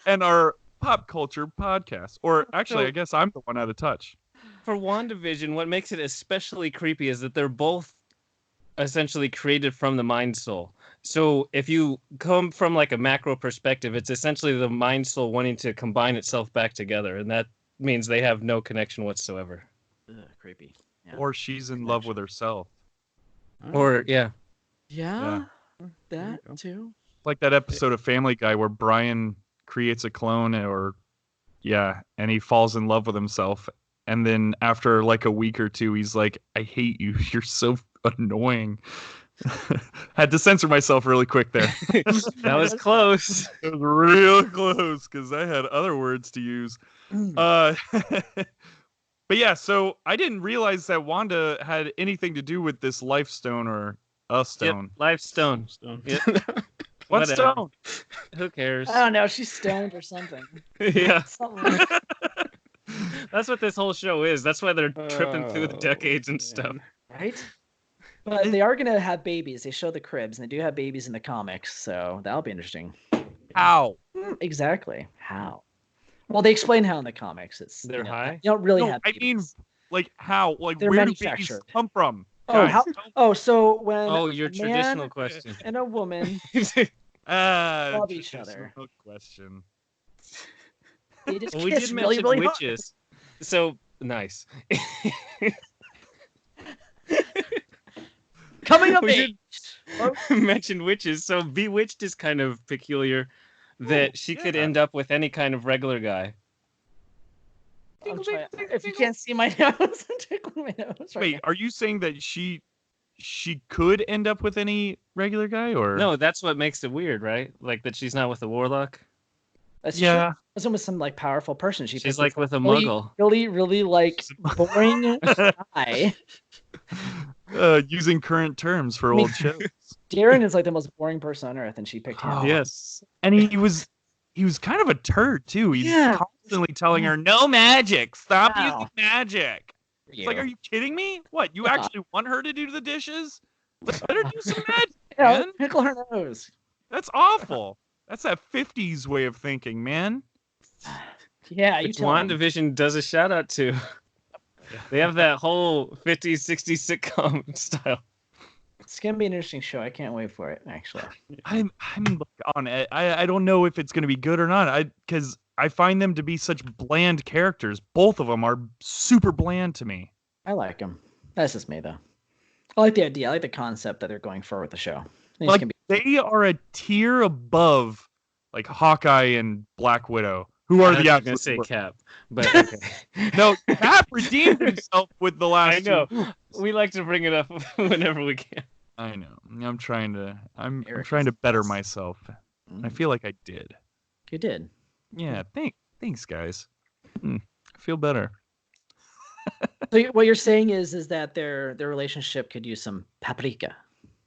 and our pop culture podcast. Or actually, I guess I'm the one out of touch. For WandaVision, what makes it especially creepy is that they're both essentially created from the mind soul. So if you come from like a macro perspective, it's essentially the mind soul wanting to combine itself back together, and that means they have no connection whatsoever. Creepy. Yeah. Or she's in love with herself. Or that too. Like that episode of Family Guy where Brian creates a clone and he falls in love with himself, and then after like a week or two he's like, I hate you, you're so annoying. Had to censor myself really quick there. That was close. It was real close because I had other words to use. But yeah, so I didn't realize that Wanda had anything to do with this life stone or a stone. Yep, life stone. Yep. What stone? Who cares? I don't know. She's stoned or something. Yeah. Something like That's what this whole show is. That's why they're tripping through the decades and stuff. Right? But they are going to have babies. They show the cribs, and they do have babies in the comics, so that'll be interesting. How? Exactly. How? Well, they explain how in the comics. They're high? You don't really No, have I babies. mean, like how? Like They're where do babies manufactured. come from? Oh, Guys, so when your a traditional man question. and a woman love each other, traditional question. they just Well, we kiss did really, mention really witches. So nice. Coming of We age. mentioned witches. So bewitched is kind of peculiar that she could end up with any kind of regular guy. If you can't see my nose, I'm tickling my nose. Right Wait, now. are you saying that she could end up with any regular guy, or No, that's what makes it weird, right? Like that she's not with a warlock. That's yeah. true. Wasn't with some like powerful person. She She's picked like this, with a really, muggle. really, really like boring guy. Using current terms for old shows. Darren is like the most boring person on earth, and she picked him. Oh, Yes. And he was kind of a turd too. He's constantly telling her, "No magic. Stop using magic." It's like, are you kidding me? What? You actually want her to do the dishes? Let her do some magic, man. Pickle her nose. That's awful. That's that 50s way of thinking, man. Yeah, you Which tell him. WandaVision does a shout out to. They have that whole 50s, 60s sitcom style. It's gonna be an interesting show. I can't wait for it. Actually, I'm on it. I don't know if it's gonna be good or not. Because I find them to be such bland characters. Both of them are super bland to me. I like them. That's just me though. I like the idea. I like the concept that they're going for with the show. Like they are a tier above, like Hawkeye and Black Widow, who are the I'm gonna say Cap, but okay. No, Cap redeemed himself with the last. I know. We like to bring it up whenever we can. I know. I'm trying to better myself. I feel like I did. You did. Yeah. Thanks, guys. I feel better. So what you're saying is that their relationship could use some paprika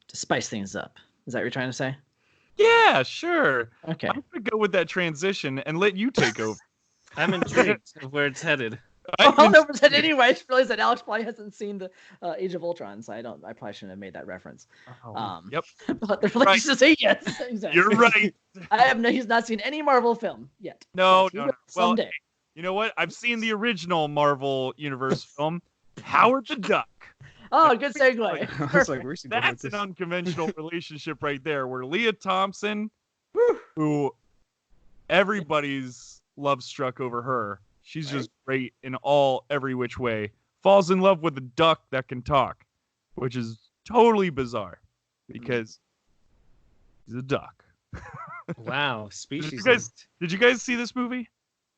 to spice things up. Is that what you're trying to say? Yeah, sure. Okay. I'm gonna go with that transition and let you take over. I'm intrigued of where it's headed. I'll never said anyway. I just realized that Alex probably hasn't seen the Age of Ultron, so I probably shouldn't have made that reference. Yep. But the relationship say yes. Exactly. You're right. He's not seen any Marvel film yet. No. Well, Someday. You know what? I've seen the original Marvel Universe film, Howard the Duck. Oh, good segue. I was like, where's he going with That's an this? unconventional relationship right there, where Leah Thompson, who everybody's love struck over her, she's just great in every which way, falls in love with a duck that can talk, which is totally bizarre because he's a duck. Wow, species. Did you guys see this movie?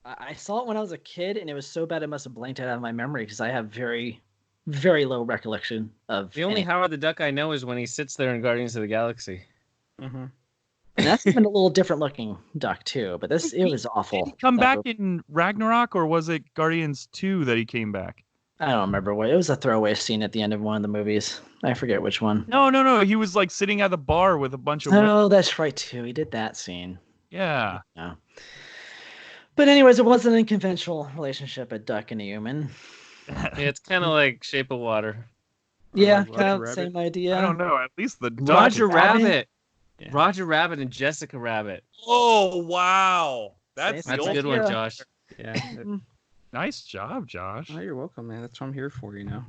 I saw it when I was a kid, and it was so bad it must have blanked out of my memory because I have very, very low recollection of The only Howard the Duck I know is when he sits there in Guardians of the Galaxy. Mm-hmm. And that's even a little different looking duck too, but it was awful. Did he come back in Ragnarok, or was it Guardians 2 that he came back? I don't remember what. It was a throwaway scene at the end of one of the movies. I forget which one. No. He was like sitting at the bar with a bunch of Oh, that's right too. He did that scene. Yeah. Yeah. But anyways, it was an unconventional relationship, a duck and a human. Yeah, it's kind of like Shape of Water. Yeah, Roger kind of Rabbit. same idea. I don't know. At least the duck. Roger Rabbit. Rabbit. Yeah. Roger Rabbit and Jessica Rabbit. Oh wow, that's That's the a good ultimate- one, Josh. Yeah. Nice job, Josh. Oh, you're welcome, man. That's what I'm here for, you know.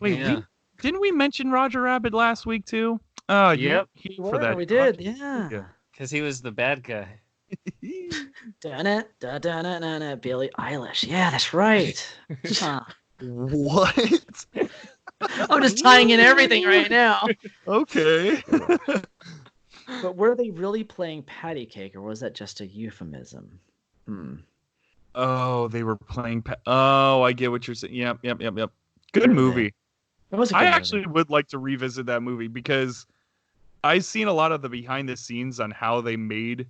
Wait, Yeah. didn't we mention Roger Rabbit last week too? Oh, Yep. for that. We did, yeah. Because he was the bad guy. Dun it, dun dun dun dun dun, Billie Eilish. Yeah, that's right. Huh. What? I'm just tying in everything right now. Okay. But were they really playing patty cake, or was that just a euphemism? Oh, they were playing. Oh, I get what you're saying. Yep. Good movie. It was a good I movie. actually would like to revisit that movie because I've seen a lot of the behind the scenes on how they made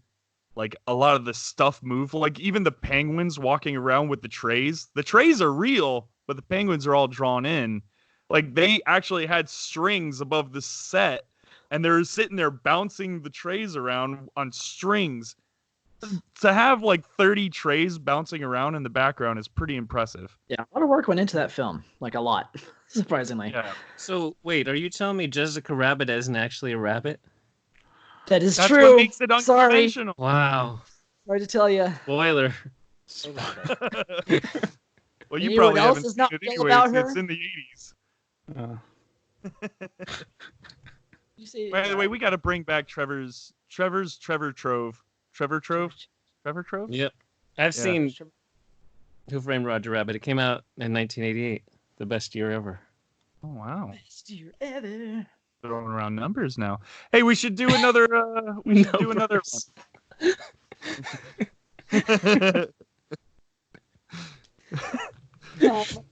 like a lot of the stuff move. Like even the penguins walking around with the trays. The trays are real, but the penguins are all drawn in. Like they actually had strings above the set, and they're sitting there bouncing the trays around on strings. to have like 30 trays bouncing around in the background is pretty impressive. Yeah, a lot of work went into that film, like a lot, surprisingly. Yeah. So wait, are you telling me Jessica Rabbit isn't actually a rabbit? That is That's true. what makes it Sorry. unconventional. Wow. Sorry to tell you. Spoiler. Well, you Anyone probably else haven't does seen not it feel anyway. about It's her? in the 80s. You say, By the way, we got to bring back Trevor Trove. Yep. I've Yeah. seen Who Framed Roger Rabbit. It came out in 1988. The best year ever. Oh wow. Best year ever. Throwing around numbers now. Hey, we should do another. We should do another one.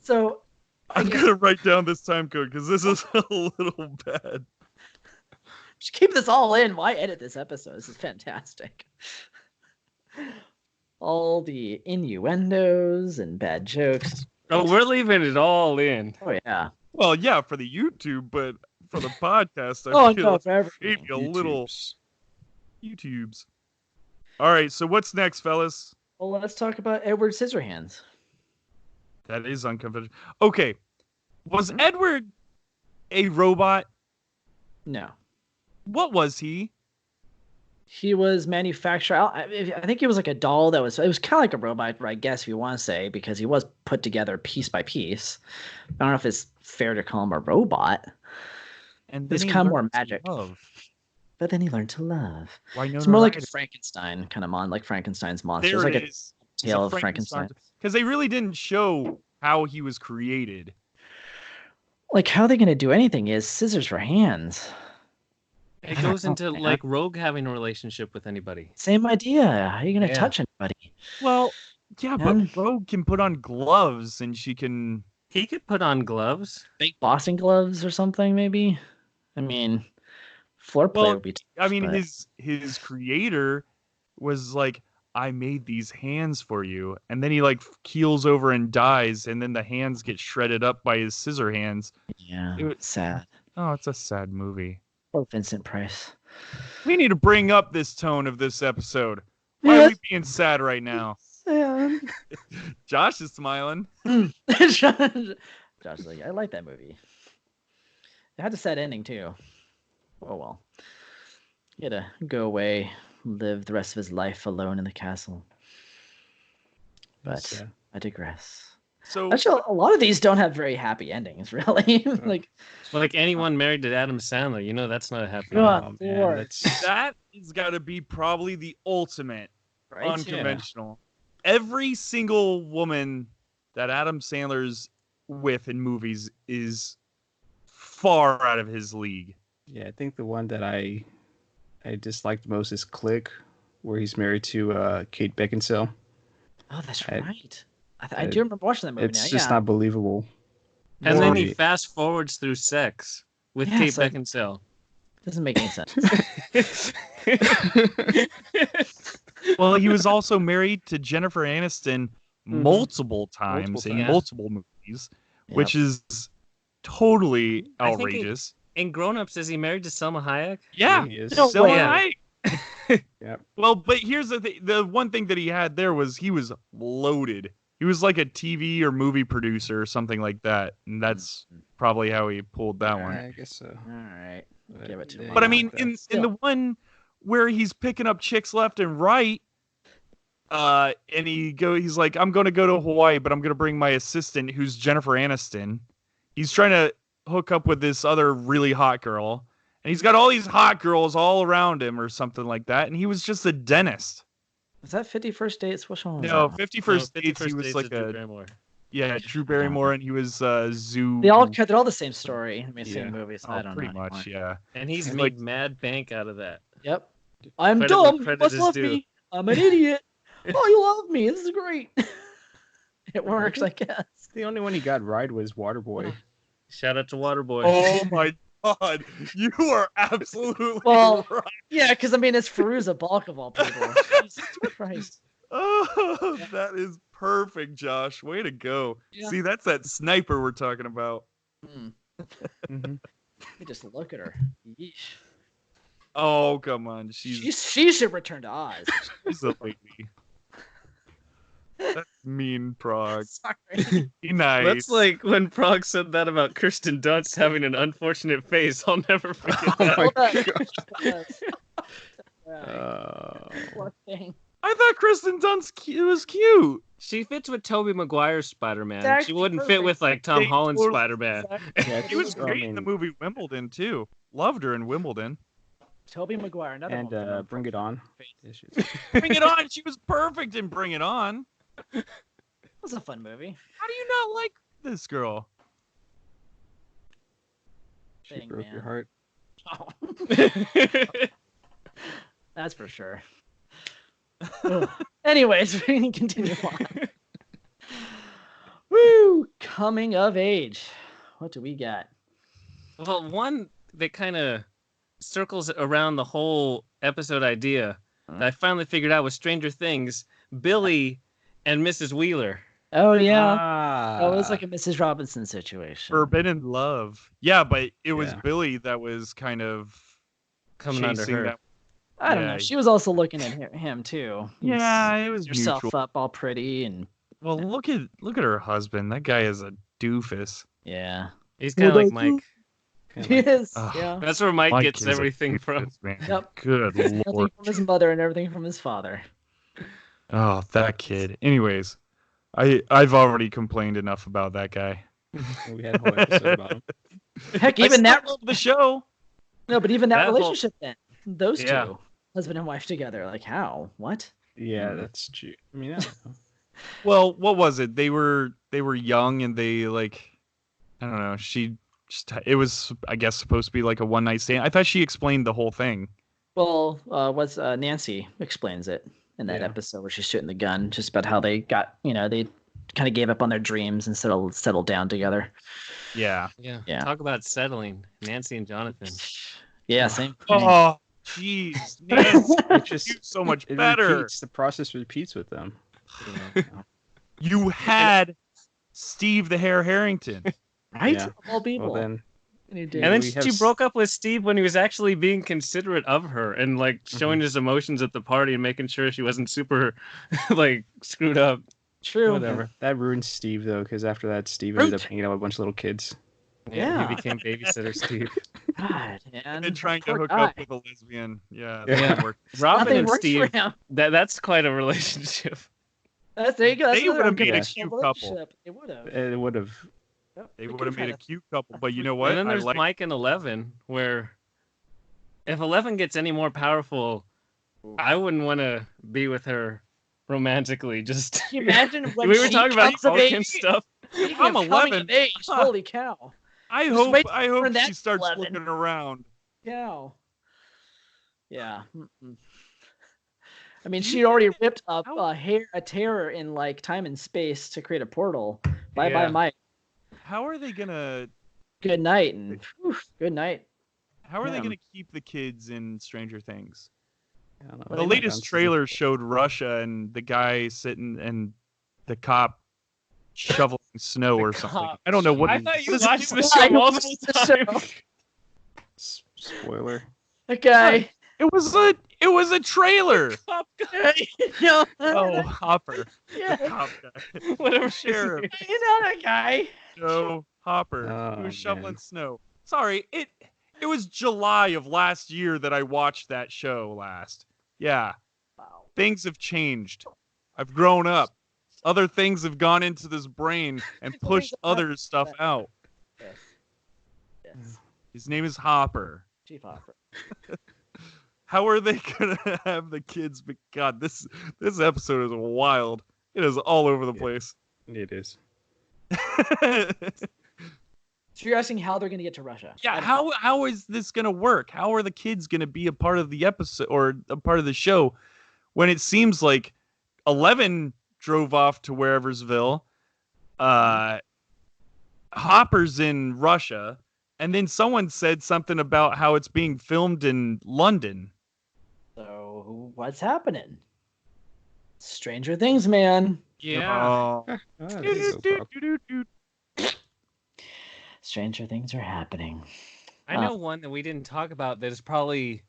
So I'm gonna write down this time code because this is a little bad. just keep this all in. Why edit this episode? This is fantastic. All the innuendos and bad jokes. Oh, we're leaving it all in. Oh yeah. Well, yeah, for the YouTube, but for the podcast, I Oh feel no, like for everything. maybe a little YouTubes. YouTubes. All right, so what's next, fellas? Well, let's talk about Edward Scissorhands. That is unconventional. Okay, was Edward a robot? No. What was he? He was manufactured. I think he was like a doll that was. It was kind of like a robot, I guess, if you want to say, because he was put together piece by piece. I don't know if it's fair to call him a robot. And It's then he kind of more learned to magic. love. But then he learned to love. Winona It's more like a Ryder. Frankenstein kind of like Frankenstein's monster. There It's like it a is. tale of Frankenstein. Because they really didn't show how he was created. Like, how are they going to do anything? He has scissors for hands. It goes into Yeah. like Rogue having a relationship with anybody. Same idea. How are you going to Yeah. touch anybody? Well, yeah, Man. but Rogue can put on gloves and she can. He could put on gloves. Fake boxing gloves or something, maybe? I mean, floor play Well, would be tough, I mean, but- his creator was like, I made these hands for you, and then he like keels over and dies, and then the hands get shredded up by his scissor hands. Yeah, it was- sad. Oh, it's a sad movie. Poor Vincent Price. We need to bring up this tone of this episode. Why are we being sad right now? Sad. Josh is smiling. Josh is like, I like that movie. It had a sad ending too. Oh well. He had to go away, live the rest of his life alone in the castle. But Yeah. I digress. So Actually, a lot of these don't have very happy endings, really. Like, Like anyone married to Adam Sandler, you know that's not a happy God, ending. man, Lord. that's that has got to be probably the ultimate right? unconventional. Every single woman that Adam Sandler's with in movies is far out of his league. yeah. I think the one that I disliked most is Click, where he's married to Kate Beckinsale. Oh, that's I- right. I do remember watching that movie It's now. just Yeah. not believable. And then he Right. fast forwards through sex with Yeah, Kate it's like- Beckinsale. Doesn't make any sense. Well, he was also married to Jennifer Aniston multiple times Multiple in times. multiple movies, Yep. which is totally I think outrageous. In Grown Ups, is he married to Selma Hayek? Yeah, He is. No Selma way. Hayek. Yep. Well, but here's the thing. The one thing that he had there was he was loaded. He was like a TV or movie producer or something like that. And that's probably how he pulled that one. I guess so. All right. Give it to him. But I Yeah, mean, in the one where he's picking up chicks left and right, and he's like, I'm going to go to Hawaii, but I'm going to bring my assistant, who's Jennifer Aniston. He's trying to hook up with this other really hot girl, and he's got all these hot girls all around him or something like that, and he was just a dentist. Was that 51st Dates? Which one was No, that? 51st No, Dates, 51st he was Dates like is Drew a Barrymore. Drew Barrymore, and he was Zoo. They're all the same story. I mean, Yeah. same movies. Oh, I don't pretty know. much, yeah. And he's He's made like- mad bank out of that. Yep. I'm Credit where dumb. You credit must is love due. me. I'm an idiot. Oh, you love me. This is great. It works, I guess. The only one he got right was Waterboy. Shout out to Waterboy. Oh my God, you are absolutely Well, right. Yeah, because I mean, it's Fairuza Balk of all people. Jesus Christ. Oh, that is perfect, Josh. Way to go. Yeah. See, that's that sniper we're talking about. Hmm. Mhm. You just look at her. Yeesh. Oh, come on. She should return to Oz. She's a lady. That's mean, Prague. Sorry. Be nice. That's like when Prague said that about Kirsten Dunst having an unfortunate face. I'll never forget that. my Poor thing. I thought Kristen Dunst was cute. She fits with Tobey Maguire's Spider-Man. It's She actually wouldn't fit with like Tom They Holland's totally- Spider-Man. Yeah, She was I great in the mean, movie Wimbledon too. Loved her in Wimbledon. Tobey Maguire, another and one. Bring It On. Bring It On. She was perfect in Bring It On. It was a fun movie. How do you not like this girl? She Thing, broke your man. heart. Oh, that's for sure. Ugh. Anyways, we can continue on. Woo! Coming of age. What do we got? Well, one that kind of circles around the whole episode idea that I finally figured out was Stranger Things, Billy and Mrs. Wheeler. Oh yeah, Ah, that was like a Mrs. Robinson situation. Forbidden Love. Yeah, but it was Yeah. Billy that was kind of Coming under chasing her. that. I don't know. Yeah. She was also looking at him too. Yeah, it was Yourself mutual. up all pretty and Well, look at her husband. That guy is a doofus. yeah. He's kind of Well, like that's- Mike. He is. Ugh. Yeah. That's where Mike Mike gets is a everything from. doofus, man. Yep. Good Nothing lord. from his mother and everything from his father. Oh, that kid. Anyways, I've already complained enough about that guy. We had a whole episode about him. Heck, I even still that love the show. no, but even that That whole- relationship then. Those Yeah. two, husband and wife together. Like how? What? Yeah, that's true. I mean, I don't know. Well, what was it? They were young and they like, I don't know. It was, I guess, supposed to be like a one night stand. I thought she explained the whole thing. Well, Nancy explains it in that Yeah. episode where she's shooting the gun, just about how they got, they kind of gave up on their dreams and settled down together. Yeah. Yeah. Yeah. Talk about settling. Nancy and Jonathan. Yeah, same thing. Oh, jeez, Nancy, It just you so much it better. repeats. The process repeats with them. Yeah. You had Steve the Hare Harrington. Right? Yeah. Of all people. Well, then And he And did. then we have she s- broke up with Steve when he was actually being considerate of her and like showing Mm-hmm. his emotions at the party and making sure she wasn't super like screwed up. True. Whatever. that ruined Steve though, because after that, Steve ended up Root. hanging out with a bunch of little kids. Yeah. He became babysitter Steve. God, man. And then trying to Poor hook guy. up with a lesbian. Yeah. Yeah. That didn't work. Robin Nothing and works Steve, for him. that's quite a relationship. There you go. That's They another would've made a unconventional cute couple. relationship. They would have. It would have. They would have made a cute couple. But you know what? And then I there's like Mike and Eleven, where if Eleven gets any more powerful, I wouldn't want to be with her romantically. Just Can you imagine when we were she talking about comes of Vulcan age? stuff. Speaking I'm of coming 11. of age, Huh. holy cow. I Just hope wait I for hope that she starts 11. looking around. Cow. Yeah. Mm-mm. I mean, she already ripped up a terror in like time and space to create a portal. Bye Yeah. bye, Mike. How are they gonna Good night and whew, good night. they Yeah. gonna keep the kids in Stranger Things? I don't know. Well, The they might latest bounce trailer showed Russia and the guy sitting and the cop shoveling snow or something. cop. I don't know what. I thought you what is watched it? the I show multiple watched the times. Spoiler. That guy. It was a trailer. Cop No. Oh, Hopper, Yeah. cop guy, whatever Sheriff. You know that guy. Joe Hopper. Oh, He was shoveling man. snow. Sorry, it was July of last year that I watched that show last. Yeah, Wow. things have changed. I've grown up. Other things have gone into this brain and pushed other stuff out. Yes. Yes. His name is Hopper. Chief Hopper. How are they gonna have the kids? God, this episode is wild. It is all over the Yeah. place. It is. So you're asking how they're going to get to Russia? Yeah, how is this gonna work? How are the kids gonna be a part of the episode or a part of the show when it seems like 11 drove off to whereversville, Hopper's in Russia, and then someone said something about how it's being filmed in London. So what's happening? Stranger Things, man. Yeah. Oh. Ah, that is so far. Stranger Things are happening. I know one that we didn't talk about that is probably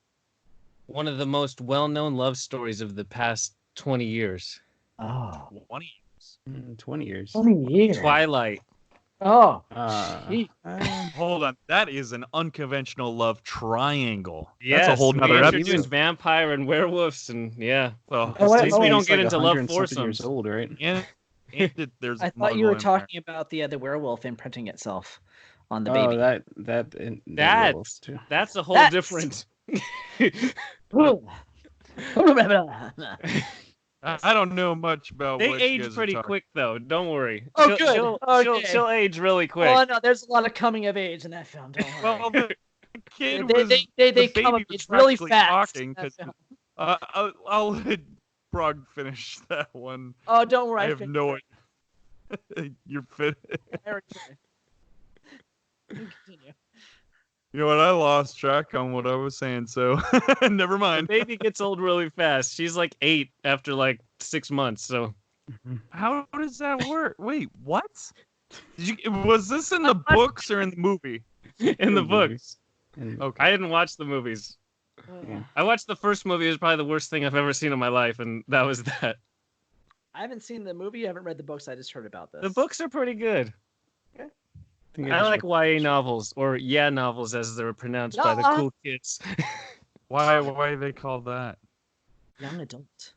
one of the most well-known love stories of the past 20 years. Oh, 20 years. 20 years. 20 years. Twilight. Oh, Hold on. That is an unconventional love triangle. Yes, That's a whole nother we episode. introduced vampire and werewolves, and Well, at least we don't He's get like into love 100-something years foursomes. old, right? and there's I thought you were Muggle in talking about the werewolf imprinting itself on the baby. That's a whole That's- different. I don't know much about They what you age guys are pretty talking- quick, though. Don't worry. Oh, good. Okay. She'll age really quick. Oh no, there's a lot of coming of age in that film. Don't worry. Well, the kid They- was they the come of baby was age really practically fast talking in that 'cause, film. I'll let Brog finish that one. Oh, don't worry. I have no idea. You're fit. Continue. You know what? I lost track on what I was saying, so never The mind. baby gets old really fast. She's like 8 after like 6 months. So How does that work? Wait, what? Was this in the books or in the movie? in the books, Okay. I didn't watch the movies. Yeah. I watched the first movie. It was probably the worst thing I've ever seen in my life, and that was that. I haven't seen the movie. I haven't read the books. I just heard about this. The books are pretty good. think I just like read- YA novels, or novels as they're pronounced by the Yeah. cool kids. Why are they called that? Young adult.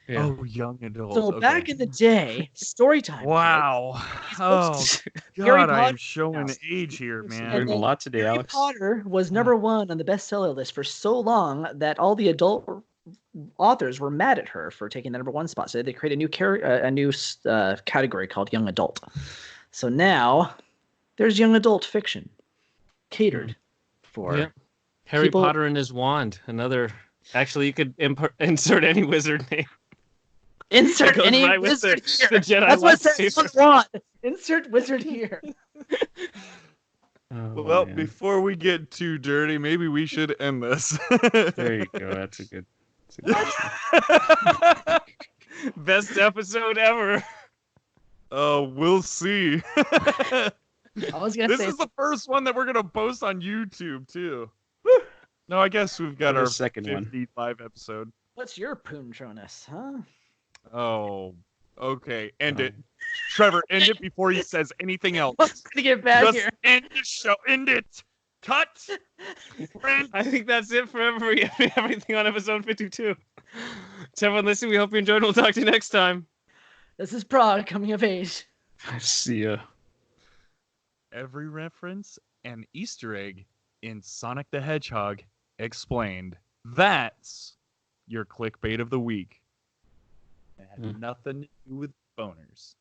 Yeah. Oh, young adults. So okay. back in the day, story time. Wow. Oh, books- Harry God, I'm Potter- showing age here, And man. Learned a then lot today, Harry Alex. Potter was number one on the bestseller list for so long that all the adult authors were mad at her for taking the number one spot. So they created a new category called young adult. So now there's young adult fiction catered for. Yeah. Harry people- Potter and his wand. Another. Actually, you could insert any wizard name. Insert Goes any right with wizard the here. Jedi That's what it says lightsaber. on the wand. Insert wizard here. Oh, Well, man. before we get too dirty, maybe we should end this. There you go. That's a good. Best episode ever. Oh, we'll see. I was gonna This say is the first one that we're gonna post on YouTube too. No, I guess we've got The our second one. 55 episode. what's your Poontronis, huh? Oh, okay. End it. Trevor, end it before he says anything else. What's gonna get bad Just here? end the show. End it. Cut. Brent. I think that's it for everything on episode 52. To everyone listening, we hope you enjoyed. We'll talk to you next time. This is Prague coming of age. See ya. Every reference and Easter egg in Sonic the Hedgehog explained. That's your clickbait of the week. It had nothing to do with boners.